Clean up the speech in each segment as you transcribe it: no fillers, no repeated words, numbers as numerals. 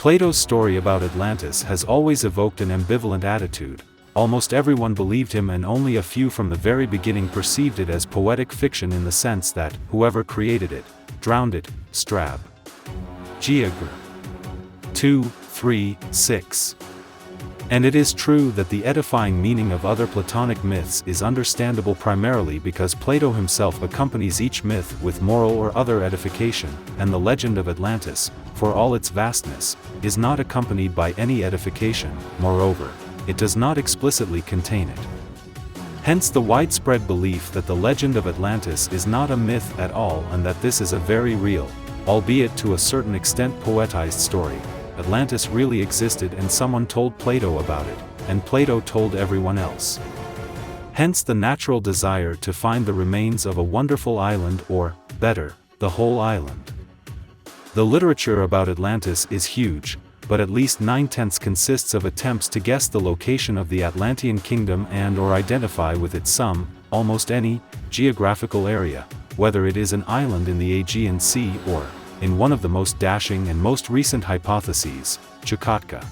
Plato's story about Atlantis has always evoked an ambivalent attitude. Almost everyone believed him and only a few from the very beginning perceived it as poetic fiction in the sense that whoever created it, drowned it. Strab. Geogr. 2:3-6. And it is true that the edifying meaning of other Platonic myths is understandable primarily because Plato himself accompanies each myth with moral or other edification, and the legend of Atlantis, for all its vastness, is not accompanied by any edification. Moreover, it does not explicitly contain it. Hence the widespread belief that the legend of Atlantis is not a myth at all and that this is a very real, albeit to a certain extent poetized story. Atlantis really existed and someone told Plato about it, and Plato told everyone else. Hence the natural desire to find the remains of a wonderful island or, better, the whole island. The literature about Atlantis is huge, but at least 9/10 consists of attempts to guess the location of the Atlantean kingdom and or identify with it some, almost any, geographical area, whether it is an island in the Aegean Sea or, in one of the most dashing and most recent hypotheses, Chukotka.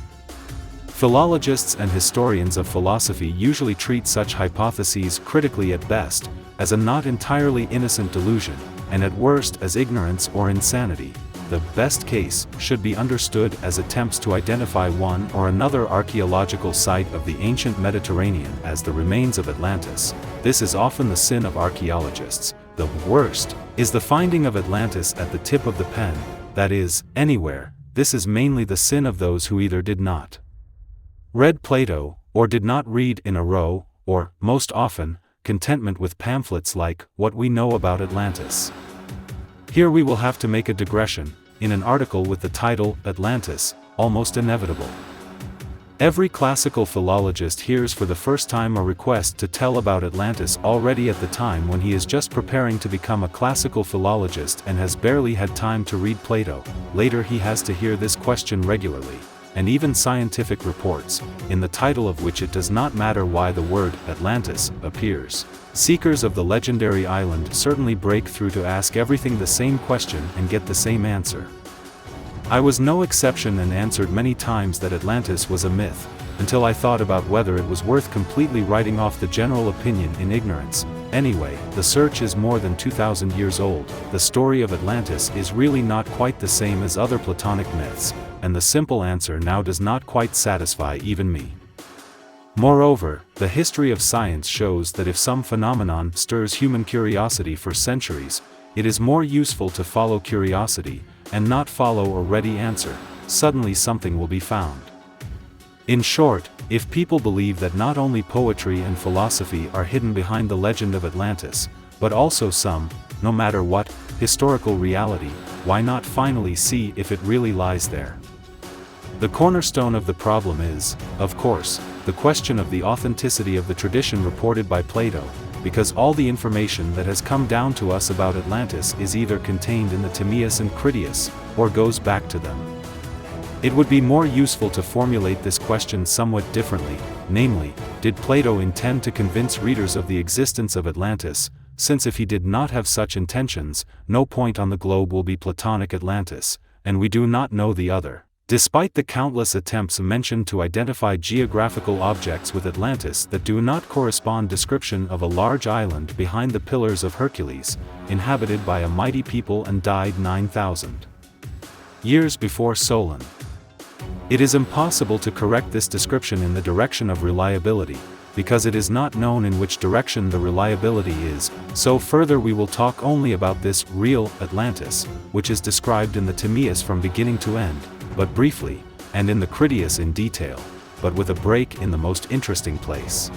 Philologists and historians of philosophy usually treat such hypotheses critically at best, as a not entirely innocent delusion, and at worst as ignorance or insanity. The best case should be understood as attempts to identify one or another archaeological site of the ancient Mediterranean as the remains of Atlantis. This is often the sin of archaeologists. The worst is the finding of Atlantis at the tip of the pen, that is, anywhere. This is mainly the sin of those who either did not read Plato, or did not read in a row, or, most often, contentment with pamphlets like What We Know About Atlantis. Here we will have to make a digression, in an article with the title, Atlantis, Almost Inevitable. Every classical philologist hears for the first time a request to tell about Atlantis already at the time when he is just preparing to become a classical philologist and has barely had time to read Plato. Later he has to hear this question regularly, and even scientific reports, in the title of which it does not matter why the word Atlantis appears. Seekers of the legendary island certainly break through to ask everything the same question and get the same answer. I was no exception and answered many times that Atlantis was a myth, until I thought about whether it was worth completely writing off the general opinion in ignorance. Anyway, the search is more than 2,000 years old. The story of Atlantis is really not quite the same as other Platonic myths, and the simple answer now does not quite satisfy even me. Moreover, the history of science shows that if some phenomenon stirs human curiosity for centuries, it is more useful to follow curiosity, and not follow a ready answer. Suddenly something will be found. In short, if people believe that not only poetry and philosophy are hidden behind the legend of Atlantis, but also some, no matter what, historical reality, why not finally see if it really lies there? The cornerstone of the problem is, of course, the question of the authenticity of the tradition reported by Plato, because all the information that has come down to us about Atlantis is either contained in the Timaeus and Critias, or goes back to them. It would be more useful to formulate this question somewhat differently, namely, did Plato intend to convince readers of the existence of Atlantis, since if he did not have such intentions, no point on the globe will be Platonic Atlantis, and we do not know the other. Despite the countless attempts mentioned to identify geographical objects with Atlantis that do not correspond, description of a large island behind the Pillars of Hercules, inhabited by a mighty people and died 9,000 years before Solon. It is impossible to correct this description in the direction of reliability, because it is not known in which direction the reliability is, so further we will talk only about this real Atlantis, which is described in the Timaeus from beginning to end, but briefly, and in the Critias in detail, but with a break in the most interesting place.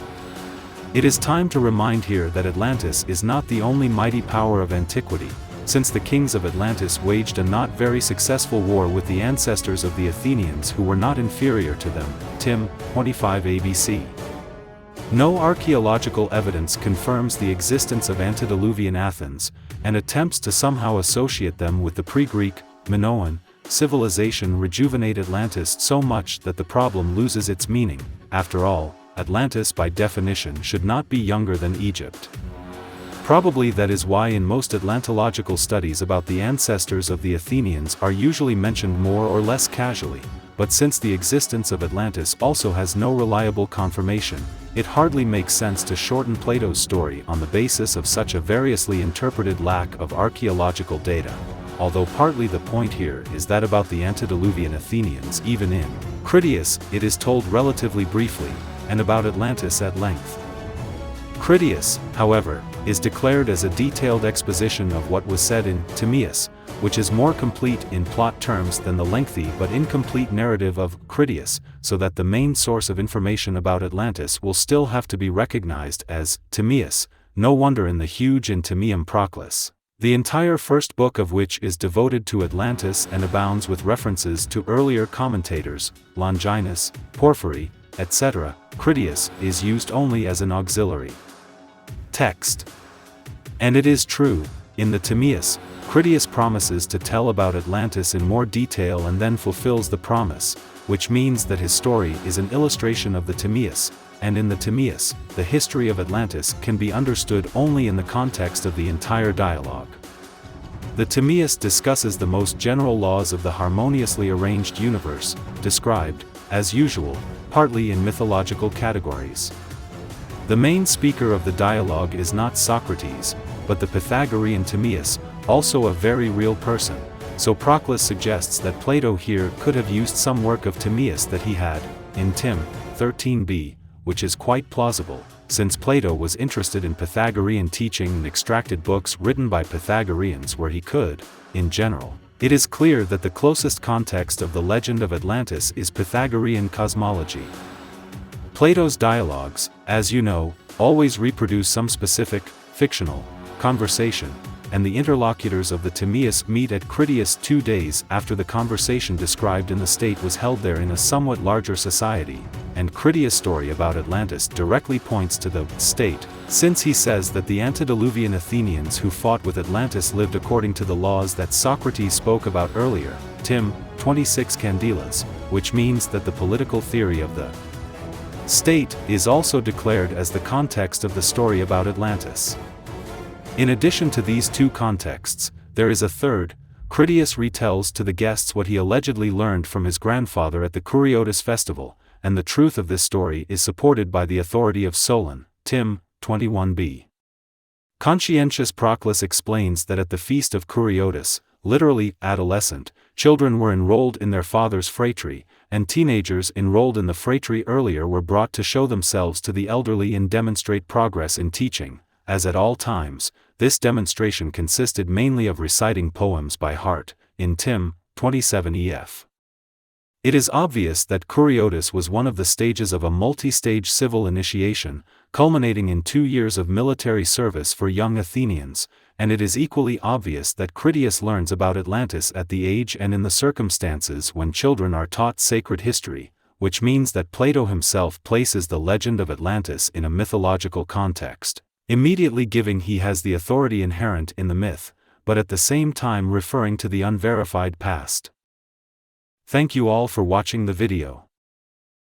It is time to remind here that Atlantis is not the only mighty power of antiquity, since the kings of Atlantis waged a not very successful war with the ancestors of the Athenians who were not inferior to them. Tim. 25 ABC. No archaeological evidence confirms the existence of antediluvian Athens, and attempts to somehow associate them with the pre-Greek, Minoan, civilization rejuvenate Atlantis so much that the problem loses its meaning. After all, Atlantis by definition should not be younger than Egypt. Probably that is why in most Atlantological studies about the ancestors of the Athenians are usually mentioned more or less casually, but since the existence of Atlantis also has no reliable confirmation, it hardly makes sense to shorten Plato's story on the basis of such a variously interpreted lack of archaeological data, although partly the point here is that about the antediluvian Athenians even in Critias it is told relatively briefly, and about Atlantis at length. Critias, however, is declared as a detailed exposition of what was said in Timaeus, which is more complete in plot terms than the lengthy but incomplete narrative of Critias, so that the main source of information about Atlantis will still have to be recognized as Timaeus, no wonder in the huge in Timaeum Proclus, the entire first book of which is devoted to Atlantis and abounds with references to earlier commentators, Longinus, Porphyry, etc. Critias is used only as an auxiliary text. And it is true, in the Timaeus, Critias promises to tell about Atlantis in more detail and then fulfills the promise, which means that his story is an illustration of the Timaeus, and in the Timaeus, the history of Atlantis can be understood only in the context of the entire dialogue. The Timaeus discusses the most general laws of the harmoniously arranged universe, described, as usual, partly in mythological categories. The main speaker of the dialogue is not Socrates, but the Pythagorean Timaeus, also a very real person, so Proclus suggests that Plato here could have used some work of Timaeus that he had, in Tim. 13b, which is quite plausible, since Plato was interested in Pythagorean teaching and extracted books written by Pythagoreans where he could, in general. It is clear that the closest context of the legend of Atlantis is Pythagorean cosmology. Plato's dialogues, as you know, always reproduce some specific, fictional, conversation, and the interlocutors of the Timaeus meet at Critias 2 days after the conversation described in the state was held there in a somewhat larger society, and Critias' story about Atlantis directly points to the state, since he says that the antediluvian Athenians who fought with Atlantis lived according to the laws that Socrates spoke about earlier, Tim. 26 Candelas, which means that the political theory of the state is also declared as the context of the story about Atlantis. In addition to these two contexts, there is a third. Critias retells to the guests what he allegedly learned from his grandfather at the Kuriotis festival, and the truth of this story is supported by the authority of Solon, Tim. 21b. Conscientious Proclus explains that at the feast of Kuriotis, literally adolescent, children were enrolled in their father's phratry, and teenagers enrolled in the phratry earlier were brought to show themselves to the elderly and demonstrate progress in teaching. As at all times, this demonstration consisted mainly of reciting poems by heart, in Tim. 27 ef. It is obvious that Kuriotis was one of the stages of a multi-stage civil initiation, culminating in 2 years of military service for young Athenians, and it is equally obvious that Critias learns about Atlantis at the age and in the circumstances when children are taught sacred history, which means that Plato himself places the legend of Atlantis in a mythological context, immediately giving he has the authority inherent in the myth, but at the same time referring to the unverified past. Thank you all for watching the video.